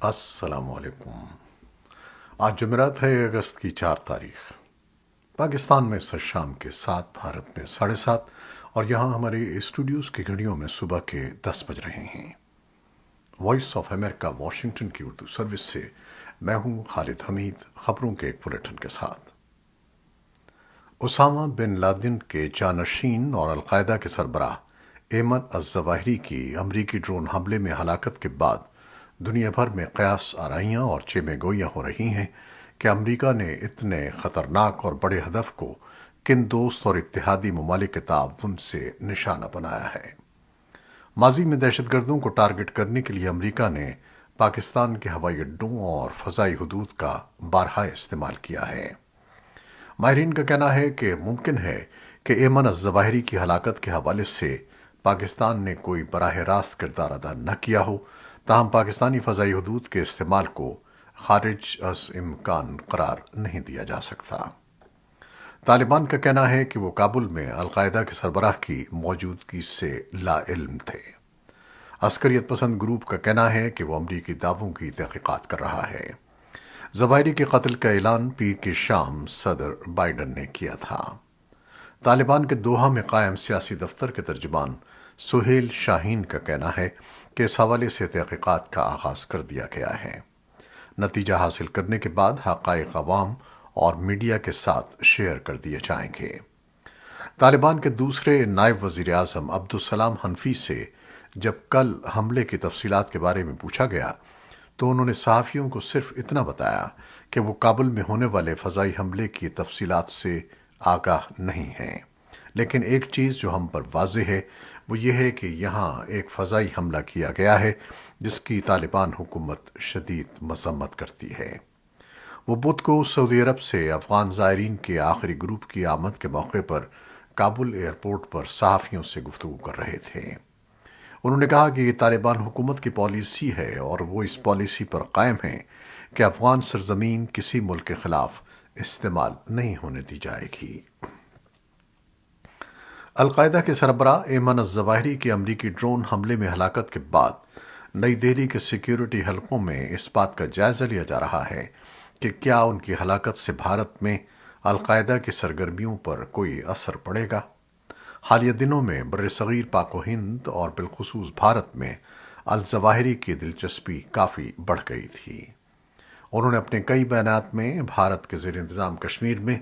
السلام علیکم۔ آج جمعرات ہے، اگست کی 4 تاریخ۔ پاکستان میں سر شام کے 7، بھارت میں 7:30، اور یہاں ہمارے اسٹوڈیوز کی گھڑیوں میں صبح کے 10 بج رہے ہیں۔ وائس آف امریکہ واشنگٹن کی اردو سروس سے میں ہوں خالد حمید، خبروں کے ایک بلیٹن کے ساتھ۔ اسامہ بن لادن کے جانشین اور القاعدہ کے سربراہ ایمن الظواہری کی امریکی ڈرون حملے میں ہلاکت کے بعد دنیا بھر میں قیاس آرائیاں اور چیمیں گوئیاں ہو رہی ہیں کہ امریکہ نے اتنے خطرناک اور بڑے ہدف کو کن دوست اور اتحادی ممالک کے تعاون سے نشانہ بنایا ہے۔ ماضی میں دہشت گردوں کو ٹارگٹ کرنے کے لیے امریکہ نے پاکستان کے ہوائی اڈوں اور فضائی حدود کا بارہا استعمال کیا ہے۔ ماہرین کا کہنا ہے کہ ممکن ہے کہ ایمن الظواہری کی ہلاکت کے حوالے سے پاکستان نے کوئی براہ راست کردار ادا نہ کیا ہو، تاہم پاکستانی فضائی حدود کے استعمال کو خارج از امکان قرار نہیں دیا جا سکتا۔ طالبان کا کہنا ہے کہ وہ کابل میں القاعدہ کے سربراہ کی موجودگی سے لا علم تھے۔ عسکریت پسند گروپ کا کہنا ہے کہ وہ امریکی دعووں کی تحقیقات کر رہا ہے۔ ظواہری کے قتل کا اعلان پیر کی شام صدر بائیڈن نے کیا تھا۔ طالبان کے دوحہ میں قائم سیاسی دفتر کے ترجمان سہیل شاہین کا کہنا ہے کہ اس حوالے سے تحقیقات کا آغاز کر دیا گیا ہے۔ نتیجہ حاصل کرنے کے بعد حقائق عوام اور میڈیا کے ساتھ شیئر کر دیے جائیں گے۔ طالبان کے دوسرے نائب وزیر اعظم عبدالسلام حنفی سے جب کل حملے کی تفصیلات کے بارے میں پوچھا گیا تو انہوں نے صحافیوں کو صرف اتنا بتایا کہ وہ کابل میں ہونے والے فضائی حملے کی تفصیلات سے آگاہ نہیں ہیں، لیکن ایک چیز جو ہم پر واضح ہے وہ یہ ہے کہ یہاں ایک فضائی حملہ کیا گیا ہے جس کی طالبان حکومت شدید مذمت کرتی ہے۔ وہ بدھ کو سعودی عرب سے افغان زائرین کے آخری گروپ کی آمد کے موقع پر کابل ایئرپورٹ پر صحافیوں سے گفتگو کر رہے تھے۔ انہوں نے کہا کہ یہ طالبان حکومت کی پالیسی ہے اور وہ اس پالیسی پر قائم ہیں کہ افغان سرزمین کسی ملک کے خلاف استعمال نہیں ہونے دی جائے گی۔ القاعدہ کے سربراہ ایمن الظواہری کے امریکی ڈرون حملے میں ہلاکت کے بعد نئی دہلی کے سیکیورٹی حلقوں میں اس بات کا جائزہ لیا جا رہا ہے کہ کیا ان کی ہلاکت سے بھارت میں القاعدہ کی سرگرمیوں پر کوئی اثر پڑے گا۔ حالیہ دنوں میں برصغیر پاک و ہند اور بالخصوص بھارت میں الظواہری کی دلچسپی کافی بڑھ گئی تھی۔ انہوں نے اپنے کئی بیانات میں بھارت کے زیر انتظام کشمیر میں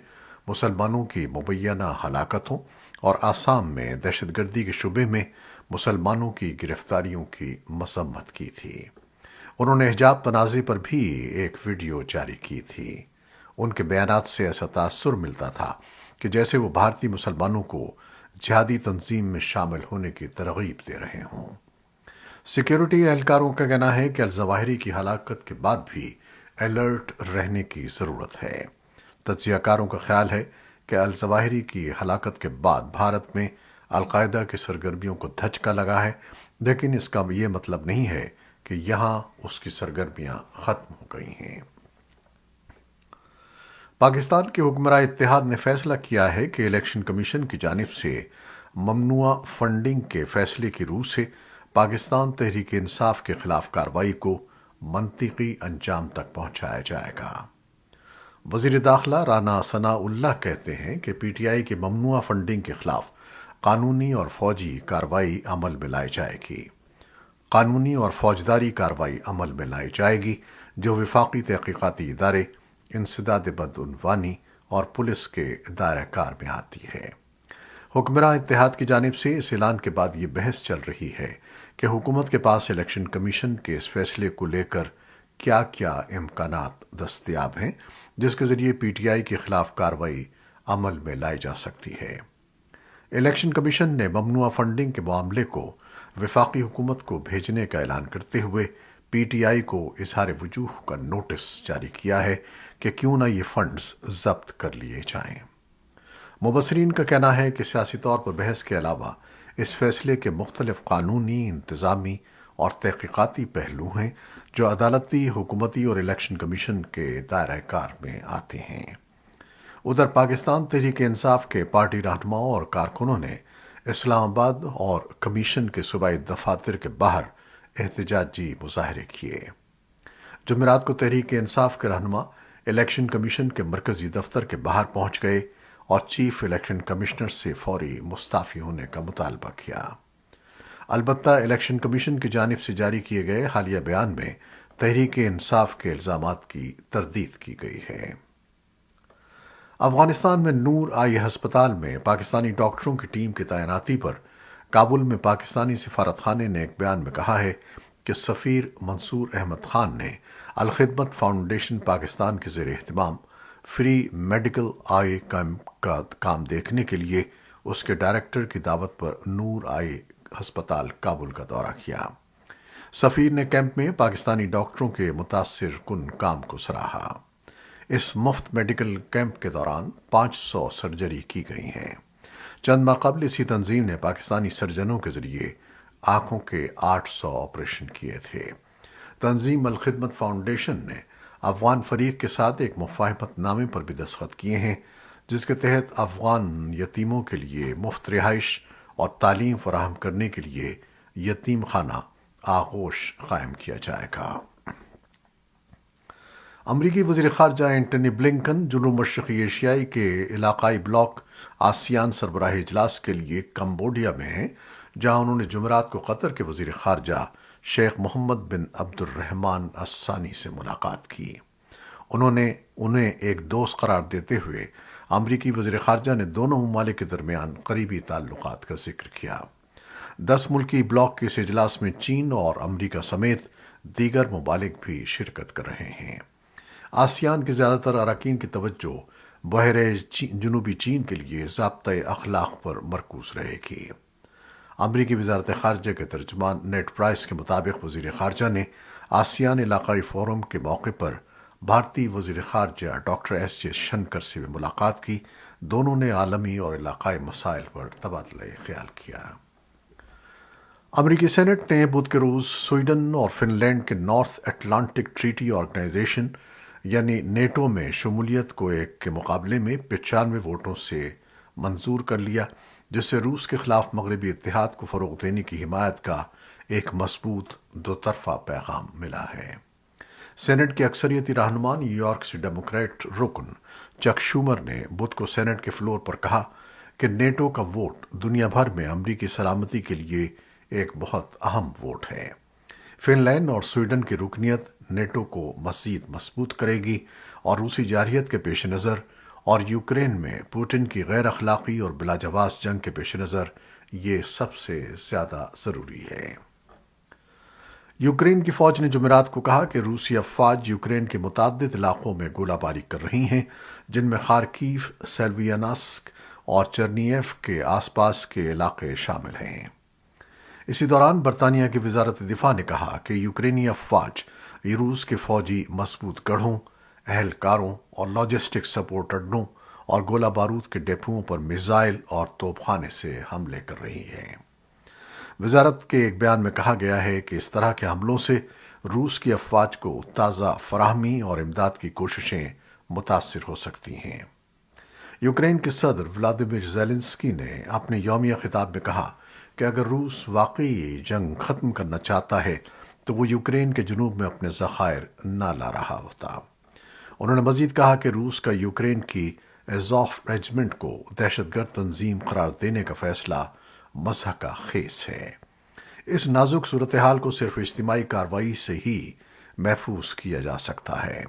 مسلمانوں کی مبینہ ہلاکتوں اور آسام میں دہشت گردی کے شبے میں مسلمانوں کی گرفتاریوں کی مذمت کی تھی۔ انہوں نے حجاب تنازع پر بھی ایک ویڈیو جاری کی تھی۔ ان کے بیانات سے ایسا تاثر ملتا تھا کہ جیسے وہ بھارتی مسلمانوں کو جہادی تنظیم میں شامل ہونے کی ترغیب دے رہے ہوں۔ سیکیورٹی اہلکاروں کا کہنا ہے کہ الظواہری کی ہلاکت کے بعد بھی الرٹ رہنے کی ضرورت ہے۔ تجزیہ کاروں کا خیال ہے کہ الظواہری کی ہلاکت کے بعد بھارت میں القاعدہ کی سرگرمیوں کو دھچکا لگا ہے، لیکن اس کا یہ مطلب نہیں ہے کہ یہاں اس کی سرگرمیاں ختم ہو گئی ہیں۔ پاکستان کے حکمراں اتحاد نے فیصلہ کیا ہے کہ الیکشن کمیشن کی جانب سے ممنوعہ فنڈنگ کے فیصلے کی روح سے پاکستان تحریک انصاف کے خلاف کارروائی کو منطقی انجام تک پہنچایا جائے گا۔ وزیر داخلہ رانا ثناء اللہ کہتے ہیں کہ پی ٹی آئی کی ممنوعہ فنڈنگ کے خلاف قانونی اور فوجی کارروائی عمل میں لائی جائے گی۔ قانونی اور فوجداری کارروائی عمل میں لائی جائے گی جو وفاقی تحقیقاتی ادارے، انسداد بدعنوانی اور پولیس کے دائرہ کار میں آتی ہے۔ حکمراں اتحاد کی جانب سے اس اعلان کے بعد یہ بحث چل رہی ہے کہ حکومت کے پاس الیکشن کمیشن کے اس فیصلے کو لے کر کیا کیا امکانات دستیاب ہیں جس کے ذریعے پی ٹی آئی کے خلاف کارروائی عمل میں لائی جا سکتی ہے۔ الیکشن کمیشن نے ممنوعہ فنڈنگ کے معاملے کو وفاقی حکومت کو بھیجنے کا اعلان کرتے ہوئے پی ٹی آئی کو اظہار وجوہ کا نوٹس جاری کیا ہے کہ کیوں نہ یہ فنڈز ضبط کر لیے جائیں۔ مبصرین کا کہنا ہے کہ سیاسی طور پر بحث کے علاوہ اس فیصلے کے مختلف قانونی، انتظامی اور تحقیقاتی پہلو ہیں جو عدالتی، حکومتی اور الیکشن کمیشن کے دائرہ کار میں آتے ہیں۔ ادھر پاکستان تحریک انصاف کے پارٹی رہنماؤں اور کارکنوں نے اسلام آباد اور کمیشن کے صوبائی دفاتر کے باہر احتجاجی مظاہرے کیے۔ جمعرات کو تحریک انصاف کے رہنما الیکشن کمیشن کے مرکزی دفتر کے باہر پہنچ گئے اور چیف الیکشن کمشنر سے فوری مستعفی ہونے کا مطالبہ کیا۔ البتہ الیکشن کمیشن کی جانب سے جاری کیے گئے حالیہ بیان میں تحریک انصاف کے الزامات کی تردید کی گئی ہے۔ افغانستان میں نور آئی ہسپتال میں پاکستانی ڈاکٹروں کی ٹیم کی تعیناتی پر کابل میں پاکستانی سفارت خانے نے ایک بیان میں کہا ہے کہ سفیر منصور احمد خان نے الخدمت فاؤنڈیشن پاکستان کے زیر اہتمام فری میڈیکل آئی کیمپ کا کام دیکھنے کے لیے اس کے ڈائریکٹر کی دعوت پر نور آئی ہسپتال کابل کا دورہ کیا۔ سفیر نے کیمپ میں پاکستانی ڈاکٹروں کے متاثر کن کام کو سراہا۔ اس مفت میڈیکل کیمپ کے دوران 500 سرجری کی گئی ہیں۔ چند ماہ قبل اسی تنظیم نے پاکستانی سرجنوں کے ذریعے آنکھوں کے 800 آپریشن کیے تھے۔ تنظیم الخدمت فاؤنڈیشن نے افغان فریق کے ساتھ ایک مفاہمت نامے پر بھی دستخط کیے ہیں، جس کے تحت افغان یتیموں کے لیے مفت رہائش اور تعلیم فراہم کرنے کے لیے یتیم خانہ آغوش قائم کیا جائے گا۔ امریکی وزیر خارجہ اینٹنی بلنکن جنوب مشرقی ایشیائی کے علاقائی بلاک آسیان سربراہی اجلاس کے لیے کمبوڈیا میں ہیں، جہاں انہوں نے جمعرات کو قطر کے وزیر خارجہ شیخ محمد بن عبد الرحمن الثانی سے ملاقات کی۔ انہوں نے انہیں ایک دوست قرار دیتے ہوئے امریکی وزیر خارجہ نے دونوں ممالک کے درمیان قریبی تعلقات کا ذکر کیا۔ 10 ملکی بلاک کے اس اجلاس میں چین اور امریکہ سمیت دیگر ممالک بھی شرکت کر رہے ہیں۔ آسیان کے زیادہ تر اراکین کی توجہ بحیرہ جنوبی چین کے لیے ضابطۂ اخلاق پر مرکوز رہے گی۔ امریکی وزارت خارجہ کے ترجمان نیڈ پرائس کے مطابق وزیر خارجہ نے آسیان علاقائی فورم کے موقع پر بھارتی وزیر خارجہ ڈاکٹر ایس جے شنکر سے بھی ملاقات کی۔ دونوں نے عالمی اور علاقائی مسائل پر تبادلہ خیال کیا۔ امریکی سینٹ نے بدھ کے روز سویڈن اور فن لینڈ کے نارتھ اٹلانٹک ٹریٹی آرگنائزیشن یعنی نیٹو میں شمولیت کو ایک کے مقابلے میں 95 ووٹوں سے منظور کر لیا، جس سے روس کے خلاف مغربی اتحاد کو فروغ دینے کی حمایت کا ایک مضبوط دو طرفہ پیغام ملا ہے۔ سینٹ کے اکثریتی رہنما نیو یارک سے ڈیموکریٹ رکن چک شومر نے بدھ کو سینٹ کے فلور پر کہا کہ نیٹو کا ووٹ دنیا بھر میں امریکی سلامتی کے لیے ایک بہت اہم ووٹ ہے۔ فن لینڈ اور سویڈن کی رکنیت نیٹو کو مزید مضبوط کرے گی اور روسی جارحیت کے پیش نظر اور یوکرین میں پوٹن کی غیر اخلاقی اور بلا جواز جنگ کے پیش نظر یہ سب سے زیادہ ضروری ہے۔ یوکرین کی فوج نے جمعرات کو کہا کہ روسی افواج یوکرین کے متعدد علاقوں میں گولہ باری کر رہی ہیں، جن میں خارکیو، سیلویانسک اور چرنییف کے آس پاس کے علاقے شامل ہیں۔ اسی دوران برطانیہ کی وزارت دفاع نے کہا کہ یوکرینی افواج روس کے فوجی مضبوط گڑھوں، اہلکاروں اور لاجسٹک سپورٹ اڈوں اور گولہ بارود کے ڈیپوؤں پر میزائل اور توپ خانے سے حملے کر رہی ہیں۔ وزارت کے ایک بیان میں کہا گیا ہے کہ اس طرح کے حملوں سے روس کی افواج کو تازہ فراہمی اور امداد کی کوششیں متاثر ہو سکتی ہیں۔ یوکرین کے صدر ولادیمیر زیلنسکی نے اپنے یومیہ خطاب میں کہا کہ اگر روس واقعی جنگ ختم کرنا چاہتا ہے تو وہ یوکرین کے جنوب میں اپنے ذخائر نہ لا رہا ہوتا۔ انہوں نے مزید کہا کہ روس کا یوکرین کی ایزوف ریجمنٹ کو دہشت گرد تنظیم قرار دینے کا فیصلہ مضحکہ خیز ہے۔ اس نازک صورتحال کو صرف اجتماعی کارروائی سے ہی محفوظ کیا جا سکتا ہے۔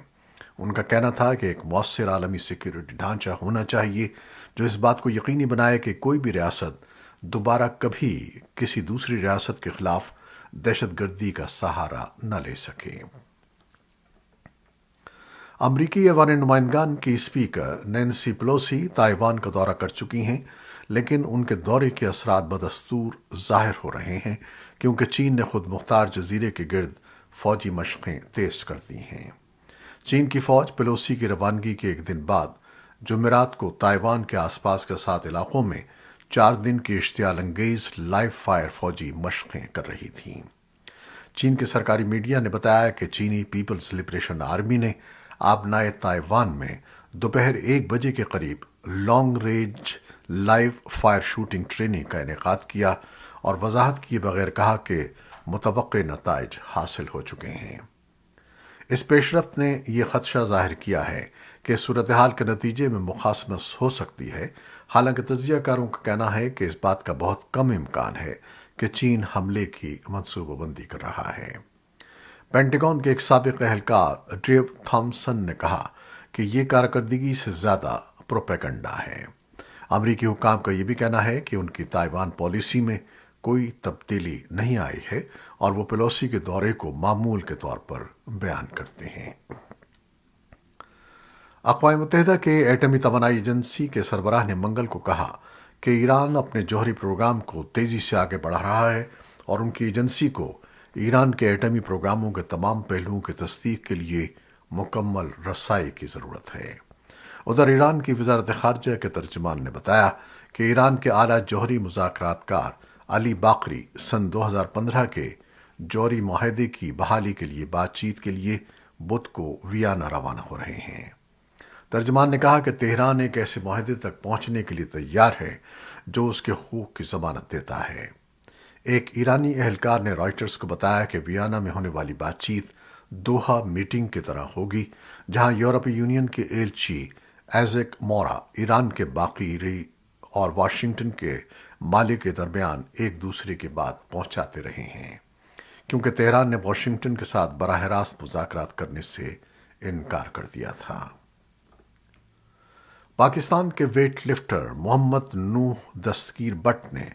ان کا کہنا تھا کہ ایک مؤثر عالمی سیکیورٹی ڈھانچہ ہونا چاہیے جو اس بات کو یقینی بنائے کہ کوئی بھی ریاست دوبارہ کبھی کسی دوسری ریاست کے خلاف دہشت گردی کا سہارا نہ لے سکے۔ امریکی ایوان نمائندگان کی اسپیکر نینسی پیلوسی تائیوان کا دورہ کر چکی ہیں، لیکن ان کے دورے کے اثرات بدستور ظاہر ہو رہے ہیں کیونکہ چین نے خود مختار جزیرے کے گرد فوجی مشقیں تیز کر دی ہیں۔ چین کی فوج پیلوسی کی روانگی کے ایک دن بعد جمعرات کو تائیوان کے آس پاس کے 7 علاقوں میں 4 دن کی اشتعال انگیز لائیو فائر فوجی مشقیں کر رہی تھیں۔ چین کے سرکاری میڈیا نے بتایا کہ چینی پیپلز لبریشن آرمی نے آبنائے تائیوان میں دوپہر 1 بجے کے قریب long range live fire shooting training کا انعقاد کیا اور وضاحت کیے بغیر کہا کہ متوقع نتائج حاصل ہو چکے ہیں۔ اس پیشرفت نے یہ خدشہ ظاہر کیا ہے کہ صورتحال کے نتیجے میں مخاصمت ہو سکتی ہے، حالانکہ تجزیہ کاروں کا کہنا ہے کہ اس بات کا بہت کم امکان ہے کہ چین حملے کی منصوبہ بندی کر رہا ہے۔ پینٹاگون کے ایک سابق اہلکار ڈیو تھامسن نے کہا کہ یہ کارکردگی سے زیادہ پروپیگنڈا ہے۔ امریکی حکام کا یہ بھی کہنا ہے کہ ان کی تائیوان پالیسی میں کوئی تبدیلی نہیں آئی ہے اور وہ پیلوسی کے دورے کو معمول کے طور پر بیان کرتے ہیں۔ اقوام متحدہ کے ایٹمی توانائی ایجنسی کے سربراہ نے منگل کو کہا کہ ایران اپنے جوہری پروگرام کو تیزی سے آگے بڑھا رہا ہے اور ان کی ایجنسی کو ایران کے ایٹمی پروگراموں کے تمام پہلوؤں کی تصدیق کے لیے مکمل رسائی کی ضرورت ہے۔ ادھر ایران کی وزارت خارجہ کے ترجمان نے بتایا کہ ایران کے اعلیٰ جوہری مذاکرات کار علی باقری سن 2015 کے جوہری معاہدے کی بحالی کے لیے بات چیت کے لیے بدھ کو ویانا روانہ ہو رہے ہیں۔ ترجمان نے کہا کہ تہران ایک ایسے معاہدے تک پہنچنے کے لیے تیار ہے جو اس کے حقوق کی ضمانت دیتا ہے۔ ایک ایرانی اہلکار نے رائٹرز کو بتایا کہ ویانا میں ہونے والی بات چیت دوحہ میٹنگ کی طرح ہوگی، جہاں یورپی یونین کے ایلچی ایزیک مورا ایران کے باقری اور واشنگٹن کے مالک کے درمیان ایک دوسرے کی بات پہنچاتے رہے ہیں، کیونکہ تہران نے واشنگٹن کے ساتھ براہ راست مذاکرات کرنے سے انکار کر دیا تھا۔ پاکستان کے ویٹ لفٹر محمد نوح دستگیر بٹ نے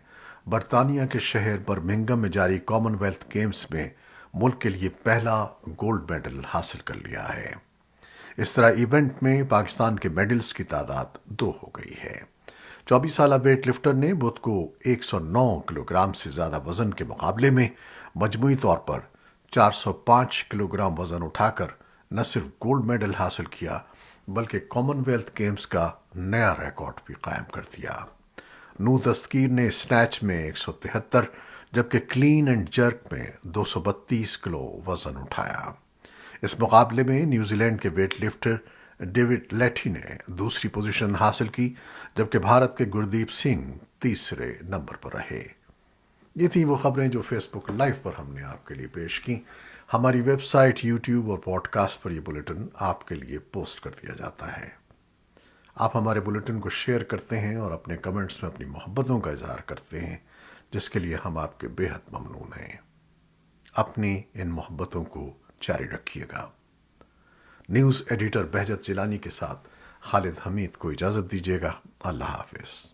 برطانیہ کے شہر برمنگھم میں جاری کامن ویلتھ گیمز میں ملک کے لیے پہلا گولڈ میڈل حاصل کر لیا ہے۔ اس طرح ایونٹ میں پاکستان کے میڈلز کی تعداد 2 ہو گئی ہے۔ 24 سالہ ویٹ لفٹر نے بدھ کو 109 کلوگرام سے زیادہ وزن کے مقابلے میں مجموعی طور پر 405 کلوگرام وزن اٹھا کر نہ صرف گولڈ میڈل حاصل کیا بلکہ کامن ویلتھ گیمز کا نیا ریکارڈ بھی قائم کر دیا۔ نو دستگیر نے سنیچ میں 173 جبکہ کلین اینڈ جرک میں 232 کلو وزن اٹھایا۔ اس مقابلے میں نیوزی لینڈ کے ویٹ لفٹر ڈیوڈ لیٹھی نے دوسری پوزیشن حاصل کی جبکہ بھارت کے گردیپ سنگھ تیسرے نمبر پر رہے۔ یہ تھی وہ خبریں جو فیس بک لائیو پر ہم نے آپ کے لیے پیش کی۔ ہماری ویب سائٹ، یوٹیوب اور پوڈ کاسٹ پر یہ بلیٹن آپ کے لیے پوسٹ کر دیا جاتا ہے۔ آپ ہمارے بلیٹن کو شیئر کرتے ہیں اور اپنے کمنٹس میں اپنی محبتوں کا اظہار کرتے ہیں، جس کے لیے ہم آپ کے بے حد ممنون ہیں۔ اپنی ان محبتوں کو جاری رکھیے گا۔ نیوز ایڈیٹر بہجت جیلانی کے ساتھ خالد حمید کو اجازت دیجیے گا۔ اللہ حافظ۔